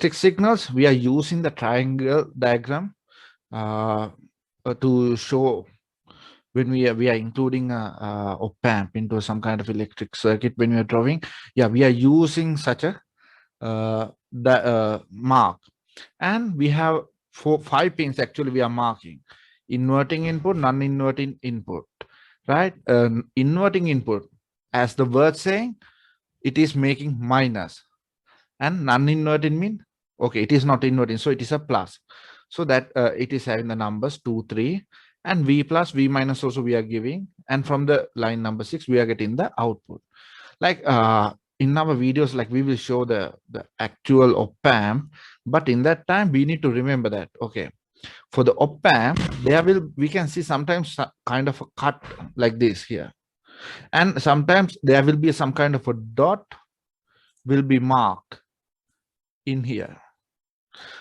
electric signals, we are using the triangle diagram to show when we are including a op-amp into some kind of electric circuit. When we are drawing, yeah, we are using such a mark, and we have 5 pins actually we are marking: inverting input, non-inverting input, right? Inverting input, as the word saying, it is making minus, and non-inverting mean, okay, it is not inverting, so it is a plus. So that it is having the numbers 2, 3, and V plus, V minus also we are giving, and from the line number 6 we are getting the output. Like in our videos, like we will show the actual op-amp, but in that time we need to remember that, okay, for the op-amp we can see sometimes kind of a cut like this here, and sometimes there will be some kind of a dot will be marked in here.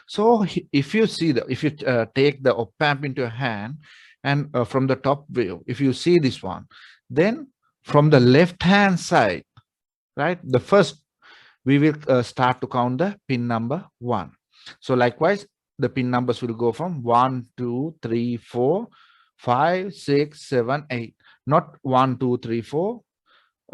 So if you see if you take the op-amp into your hand, and from the top view, if you see this one, then from the left hand side, right, the first we will start to count the pin number 1. So likewise, the pin numbers will go from 1, 2, 3, 4, 5, 6, 7, 8. Not 1, 2, 3, 4,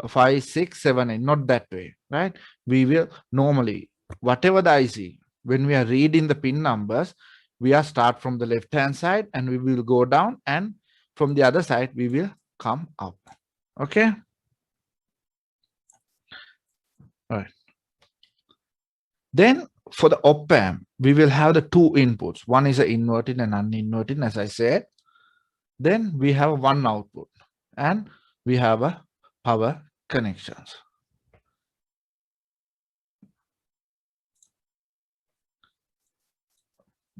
5, 6, 7, 8. Not that way, right? We will normally, whatever the IC, when we are reading the pin numbers, we are start from the left hand side and we will go down, and from the other side we will come up. Okay. All right. Then for the op-amp, we will have the 2 inputs. One is an inverting and non-inverting, as I said. Then we have 1 output, and we have a power connections.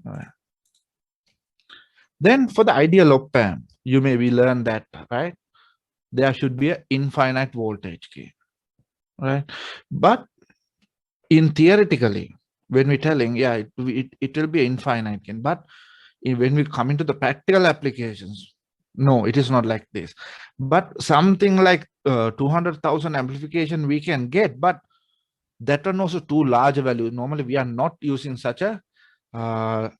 All right. Then for the ideal op-amp, you maybe learn that, right? There should be an infinite voltage gain, right? But in theoretically, when we're telling, yeah, it will be infinite gain, but when we come into the practical applications, no, it is not like this. But something like 200,000 amplification we can get, but that one also too large a value. Normally, we are not using such a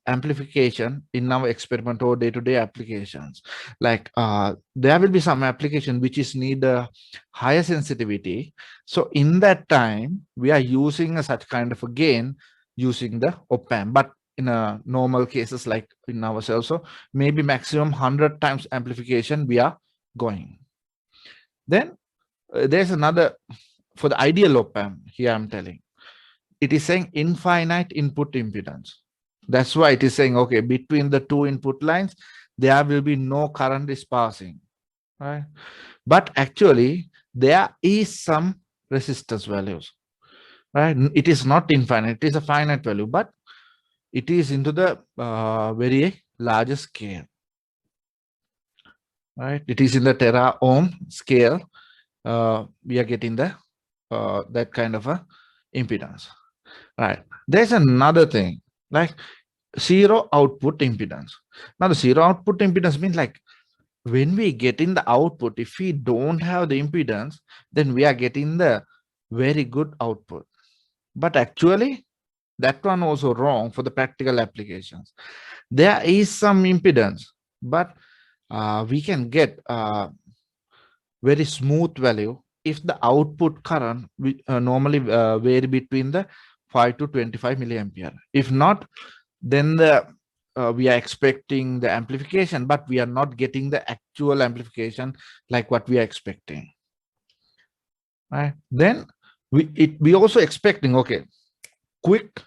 amplification in our experiment or day-to-day applications. Like there will be some application which is need a higher sensitivity. So in that time, we are using such kind of a gain using the op-amp. But in a normal cases like in ourselves, so maybe maximum 100 times amplification we are going. Then there's another, for the ideal op-amp, here I'm telling, it is saying infinite input impedance. That's why it is saying, okay, between the 2 input lines, there will be no current is passing, right? But actually, there is some resistance values, right? It is not infinite, it is a finite value, but it is into the very larger scale, right? It is in the tera ohm scale. We are getting the that kind of a impedance, right? There's another thing, like zero output impedance. Now the zero output impedance means like when we get in the output, if we don't have the impedance, then we are getting the very good output. But actually that one also wrong for the practical applications. There is some impedance, but we can get very smooth value if the output current normally vary between the 5 to 25 milliampere. If not, then we are expecting the amplification, but we are not getting the actual amplification like what we are expecting. Right? Then we also expecting, okay, quick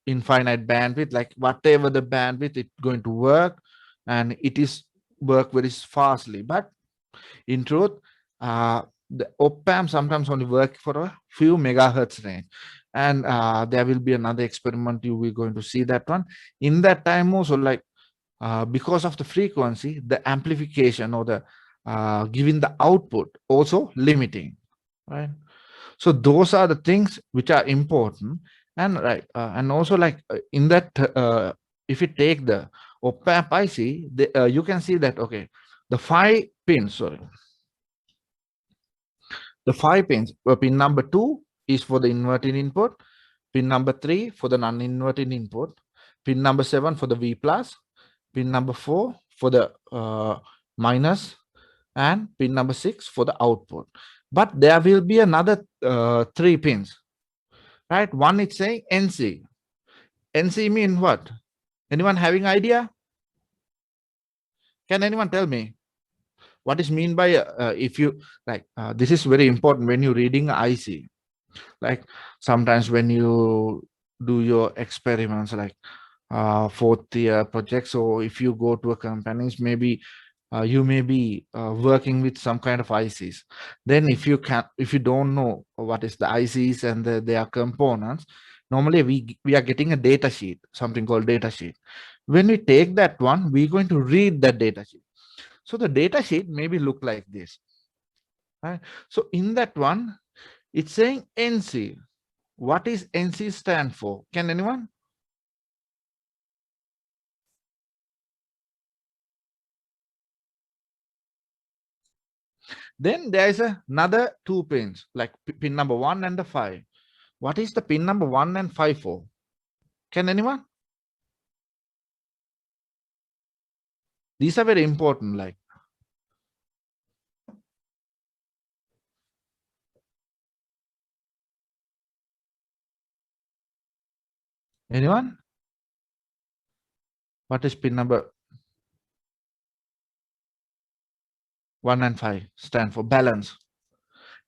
infinite bandwidth, like whatever the bandwidth, it's going to work, and it is work very fastly. But in truth, the op-amp sometimes only work for a few megahertz range. And there will be another experiment, you will going to see that one. In that time also, like because of the frequency, the amplification or the giving the output also limiting, right? So those are the things which are important. And right, and also like in that, if you take the op-amp IC, you can see that, okay, the 5 pins, sorry, the 5 pins, pin number 2 is for the inverting input, pin number 3 for the non-inverting input, pin number 7 for the V plus, pin number 4 for the minus, and pin number 6 for the output. But there will be another 3 pins, right? One is saying NC. NC mean what? Anyone having idea? Can anyone tell me what is mean by if you like this is very important when you're reading IC. Like sometimes when you do your experiments like fourth year projects, or if you go to a companies, maybe you may be working with some kind of ICs. Then if you don't know what is the ICs and their components, normally we are getting a data sheet, something called data sheet. When we take that one, we're going to read that data sheet. So the data sheet maybe look like this, right? So in that one, it's saying NC. What is NC stand for? Can anyone? Then there is another 2 pins, like pin number 1 and the 5. What is the pin number 1 and 5 for? Can anyone? These are very important, like. Anyone? What is pin number 1 and 5 stand for? Balance.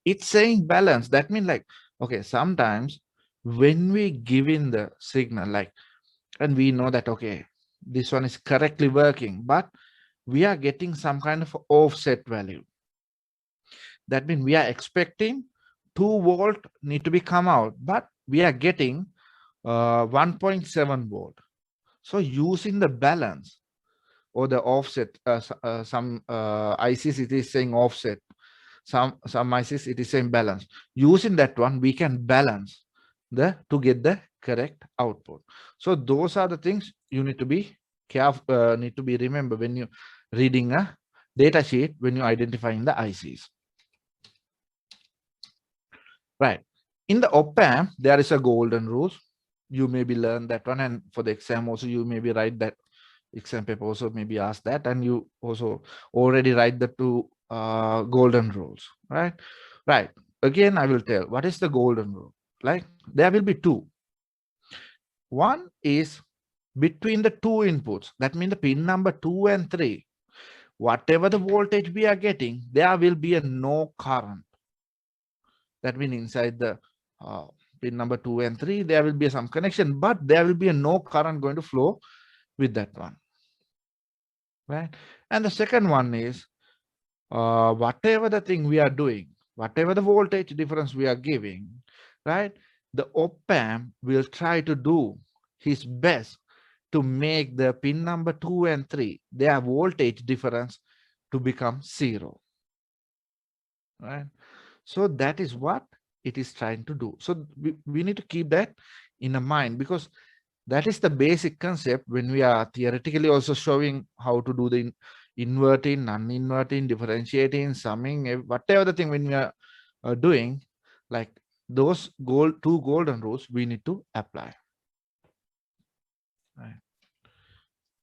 It's saying balance. That means like, okay, sometimes when we give in the signal, like, and we know that, okay, this one is correctly working, but we are getting some kind of offset value. That means we are expecting 2 volt need to be come out, but we are getting 1.7 volt. So using the balance or the offset, some ICs it is saying offset, some ICs it is saying balance. Using that one, we can balance to get the correct output. So those are the things you need to be careful, need to be remember when you reading a data sheet, when you identifying the ICs. Right. In the op-amp, there is a golden rule. You maybe learn that one, and for the exam also, you maybe write that exam paper also maybe ask that, and you also already write the 2 golden rules, right? Right. Again, I will tell what is the golden rule. Like there will be 2. One is between the 2 inputs. That means the pin number 2 and 3. Whatever the voltage we are getting, there will be a no current. That means inside the pin number 2 and 3, there will be some connection, but there will be a no current going to flow with that one, right? And the second one is whatever the thing we are doing, whatever the voltage difference we are giving, right? The op-amp will try to do his best to make the pin number 2 and 3, their voltage difference to become 0, right? So that is what it is trying to do. So we need to keep that in mind, because that is the basic concept when we are theoretically also showing how to do the inverting, non-inverting, differentiating, summing, whatever the thing when we are doing, like those 2 golden rules we need to apply.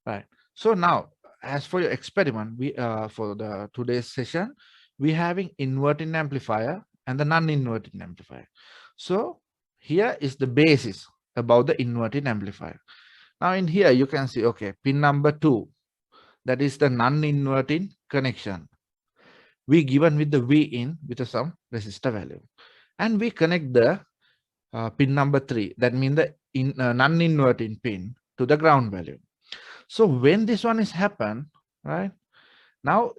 Right. So now, as for your experiment, we for the today's session, we having inverting amplifier and the non-inverting amplifier. So here is the basis about the inverting amplifier. Now in here you can see, okay, pin number 2, that is the non-inverting connection. We given with the V in with some resistor value, and we connect the pin number 3, that means the non-inverting pin, to the ground value. So when this one is happen, right, now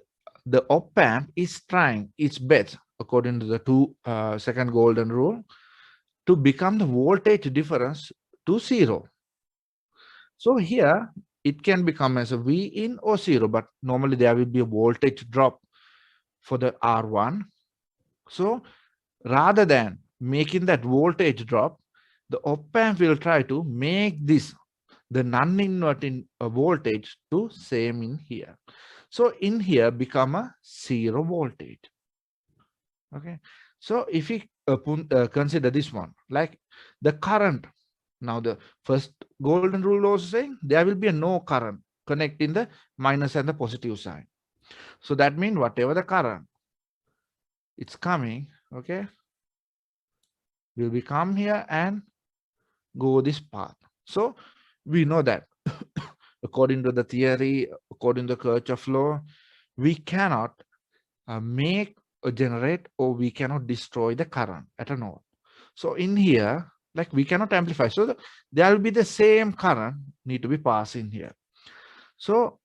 the op-amp is trying its best according to the second golden rule to become the voltage difference to 0. So here it can become as a V in or 0, but normally there will be a voltage drop for the R1. So rather than making that voltage drop, the op-amp will try to make this the non-inverting voltage to same in here. So in here become a 0 voltage. Okay. So if we consider this one, like the current Now the first golden rule also saying there will be a no current connecting the minus and the positive side. So that means whatever the current it's coming, okay, will be come here and go this path. So we know that according to the theory, according to the Kirchhoff law, we cannot make or generate, or we cannot destroy the current at a node. So in here, like we cannot amplify. So there will be the same current need to be passed in here. So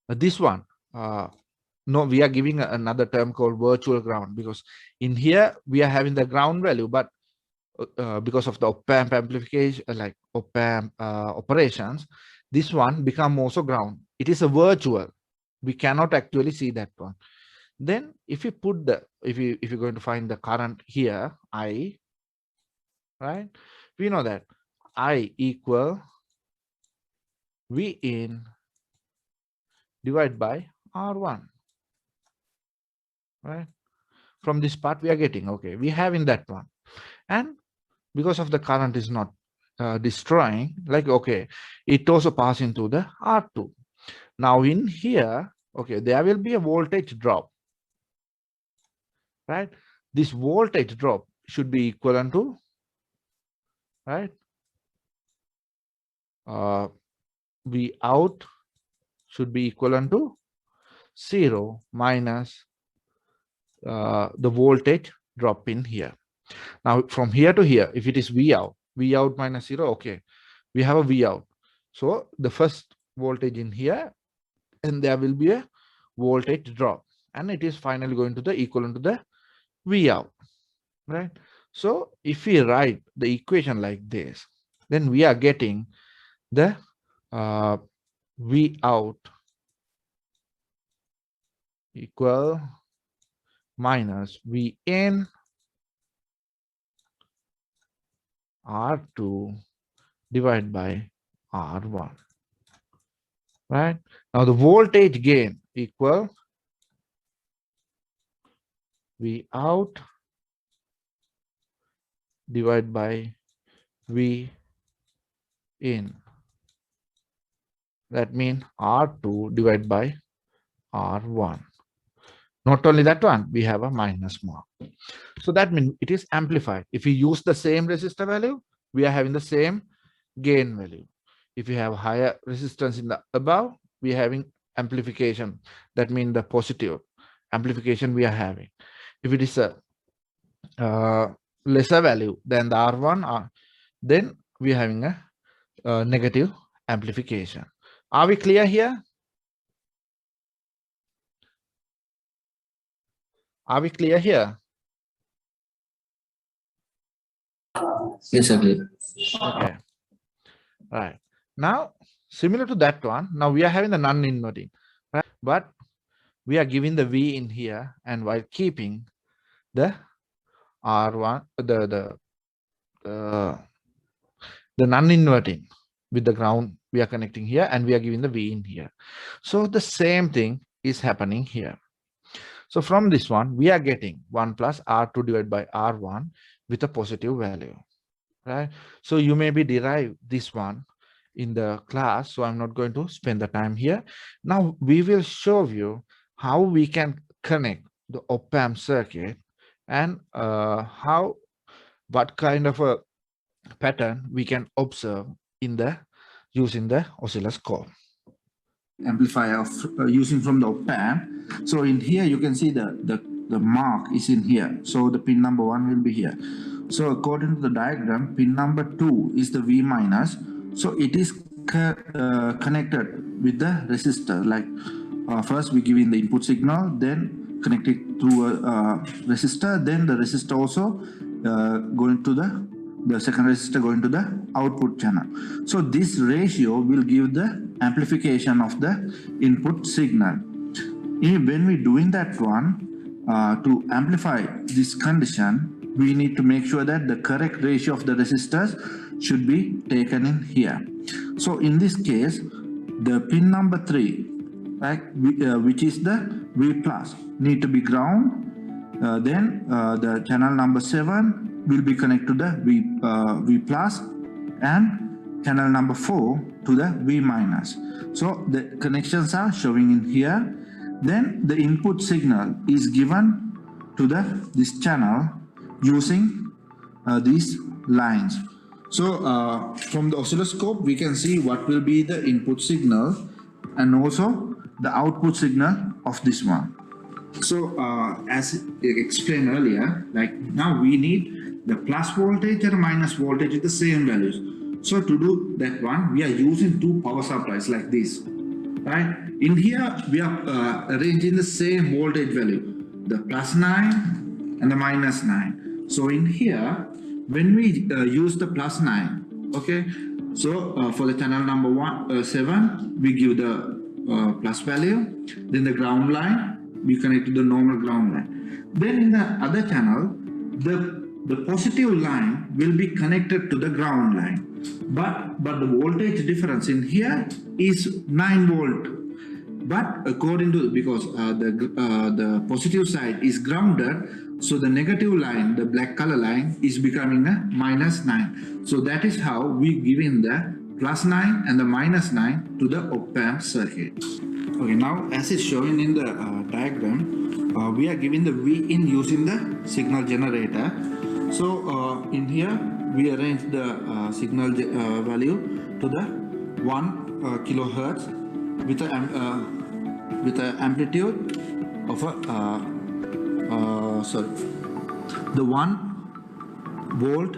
this one, no, we are giving another term called virtual ground, because in here we are having the ground value, but because of the op-amp amplification, like op-amp operations, this one become also ground. It is a virtual. We cannot actually see that one. Then if you put the, if you're going to find the current here, I, right? We know that I equal V in divided by R1, right? From this part we are getting, okay, we have in that one. And because of the current is not destroying, like, okay, it also pass into the R2. Now in here, okay, there will be a voltage drop, right? This voltage drop should be equivalent to, right, V out should be equivalent to 0 minus the voltage drop in here. Now from here to here, if it is V out minus 0, okay, we have a V out. So the first voltage in here, and there will be a voltage drop, and it is finally going to the equivalent to the V out, right? So if we write the equation like this, then we are getting the V out equal minus V in R2 divided by R1, right? Now the voltage gain equal V out divided by V in. That means R2 divided by R1. Not only that one, we have a minus mark. So that means it is amplified. If we use the same resistor value, we are having the same gain value. If you have higher resistance in the above, we are having amplification. That means the positive amplification we are having. If it is a lesser value than the R1, then we are having a negative amplification. Are we clear here? Are we clear here? Yes, agree. Okay. Right. Now, similar to that one, now we are having the non-inverting, right? But we are giving the V in here, and while keeping the R1, the non-inverting with the ground, we are connecting here, and we are giving the V in here. So the same thing is happening here. So from this one, we are getting 1 plus R2 divided by R1 with a positive value, right? So you may be derive this one in the class, so I'm not going to spend the time here. Now we will show you how we can connect the op-amp circuit, and what kind of a pattern we can observe in the using the oscilloscope. Amplifier of using from the op-amp. So in here you can see the mark is in here. So the pin number 1 will be here. So according to the diagram, pin number 2 is the V minus. So it is connected with the resistor. Like first we give in the input signal, then connect it through a resistor, then the resistor also going to the second resistor going to the output channel. So this ratio will give the amplification of the input signal. When we're doing that one, to amplify this condition, we need to make sure that the correct ratio of the resistors should be taken in here. So in this case, the pin number 3, right, which is the V plus, need to be ground. Then the channel number 7 will be connected to the V plus, and channel number 4 to the V minus. So the connections are showing in here. Then the input signal is given to this channel using these lines. So from the oscilloscope we can see what will be the input signal and also the output signal of this one. So as explained earlier, like now we need the plus voltage and minus voltage with the same values. So to do that one, we are using two power supplies like this, right? In here we are arranging the same voltage value, the plus 9 and the minus 9. So in here, when we use the plus 9, okay, so for the channel number 7, we give the plus value, then the ground line, we connect to the normal ground line. Then in the other channel, the positive line will be connected to the ground line. But the voltage difference in here is 9 volt. But according to, because the positive side is grounded, so the negative line, the black color line, is becoming a minus 9. So that is how we give in the plus 9 and the minus 9 to the op-amp circuit. Okay, now as is shown in the diagram, we are giving the V in using the signal generator. So in here we arrange the signal value to the 1 kilohertz with an amplitude of the 1 volt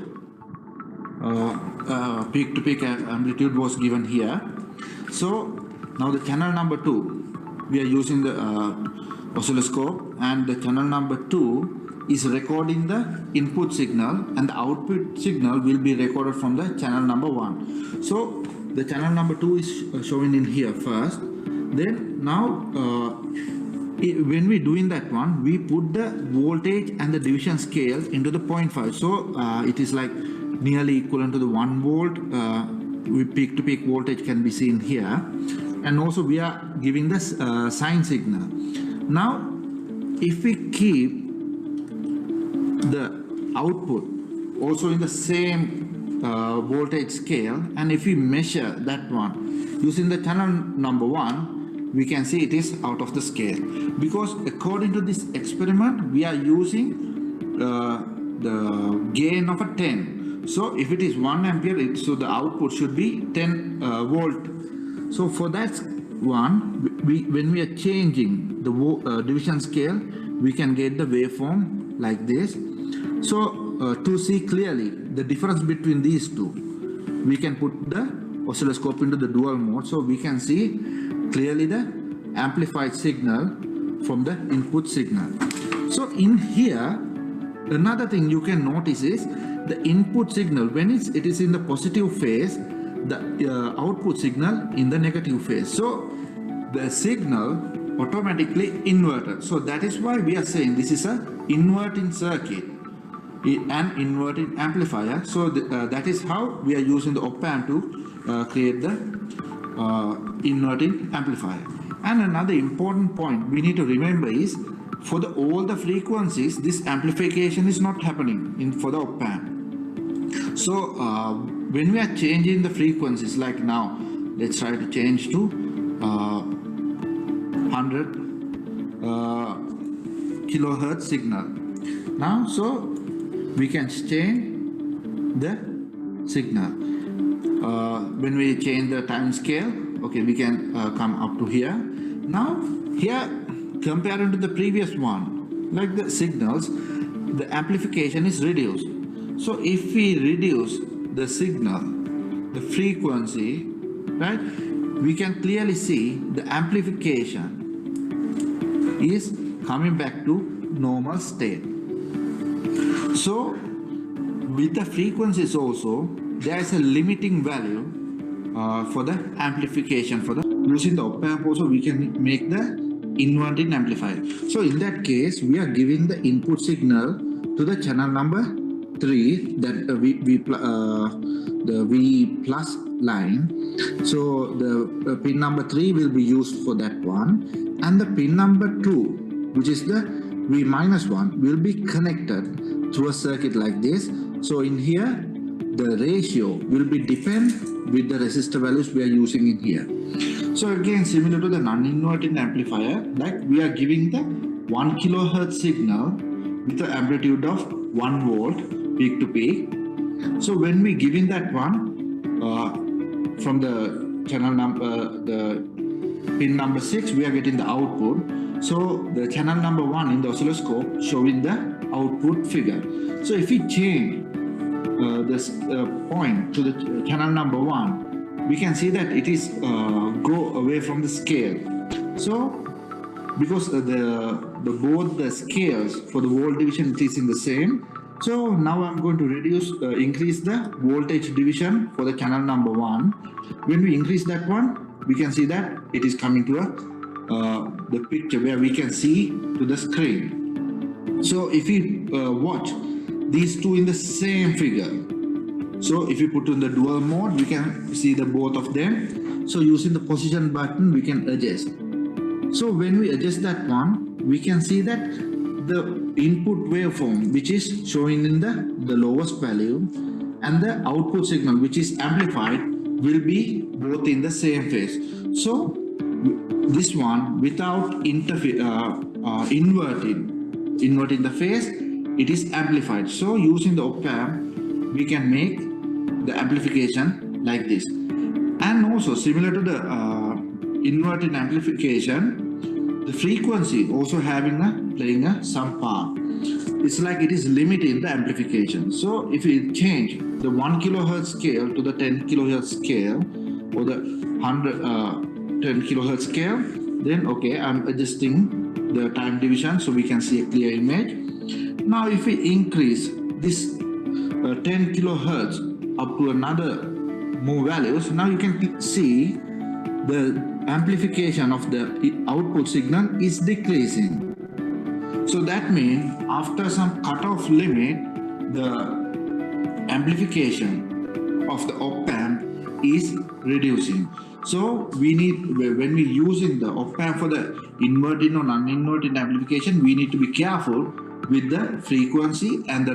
peak to peak amplitude was given here. So now the channel number 2, we are using the oscilloscope, and the channel number 2 is recording the input signal, and the output signal will be recorded from the channel number 1. So the channel number 2 is showing in here first. Then now when we doing that one, we put the voltage and the division scale into the 0.5. So it is like nearly equivalent to the 1 volt. Peak to peak voltage can be seen here, and also we are giving this sine signal. Now if we keep the output also in the same voltage scale, and if we measure that one using the channel number 1, we can see it is out of the scale, because according to this experiment we are using the gain of a 10. So if it is 1 ampere, so the output should be 10 volt. So for that one, when we are changing the division scale, we can get the waveform like this. So to see clearly the difference between these two, we can put the oscilloscope into the dual mode, so we can see clearly the amplified signal from the input signal. So in here, another thing you can notice is the input signal, when it is in the positive phase, the output signal in the negative phase. So the signal automatically inverted. So that is why we are saying this is a inverting circuit, an inverting amplifier. So that is how we are using the op-amp to create the inverting amplifier. And another important point we need to remember is, for all the frequencies, this amplification is not happening for the op-amp. So when we are changing the frequencies, like now, let's try to change to 100 kilohertz signal. Now, so we can change the signal. When we change the time scale, okay, we can come up to here. Now, here, comparing to the previous one, like the signals, the amplification is reduced. So if we reduce the signal, the frequency, right, we can clearly see the amplification is coming back to normal state. So with the frequencies also, there is a limiting value for the amplification. For the using the op-amp also, we can make the inverting amplifier. So in that case, we are giving the input signal to the channel number 3, that the V plus line. So the pin number 3 will be used for that one, and the pin number 2, which is the V minus one, will be connected through a circuit like this. So in here, the ratio will be depend with the resistor values we are using in here. So again, similar to the non-inverting amplifier, like we are giving the 1 kilohertz signal with the amplitude of 1 volt peak to peak. So when we giving that one from the channel number, the pin number 6, we are getting the output. So the channel number 1 in the oscilloscope showing the output figure. So if we change this point to the channel number 1, we can see that it is go away from the scale. So because both the scales for the volt division is in the same, so now I'm going to increase the voltage division for the channel number 1. When we increase that one, we can see that it is coming to the picture where we can see to the screen. So if we watch these two in the same figure, so if we put in the dual mode, we can see the both of them. So using the position button, we can adjust. So when we adjust that one, we can see that the input waveform, which is showing in the lowest value, and the output signal, which is amplified, will be both in the same phase. So this one, without inverting the phase, it is amplified. So using the op amp, we can make the amplification like this. And also similar to the inverting amplification, the frequency also playing some part. It's like it is limiting the amplification. So if we change the 1 kilohertz scale to the 10 kilohertz scale or the 10 kilohertz scale, then okay, I'm adjusting the time division so we can see a clear image. Now if we increase this 10 kilohertz up to another more values, now you can see the amplification of the output signal is decreasing. So that means after some cutoff limit, the amplification of the op amp is reducing. So we need, when we using the op amp for the inverting or non-inverting amplification, we need to be careful with the frequency and the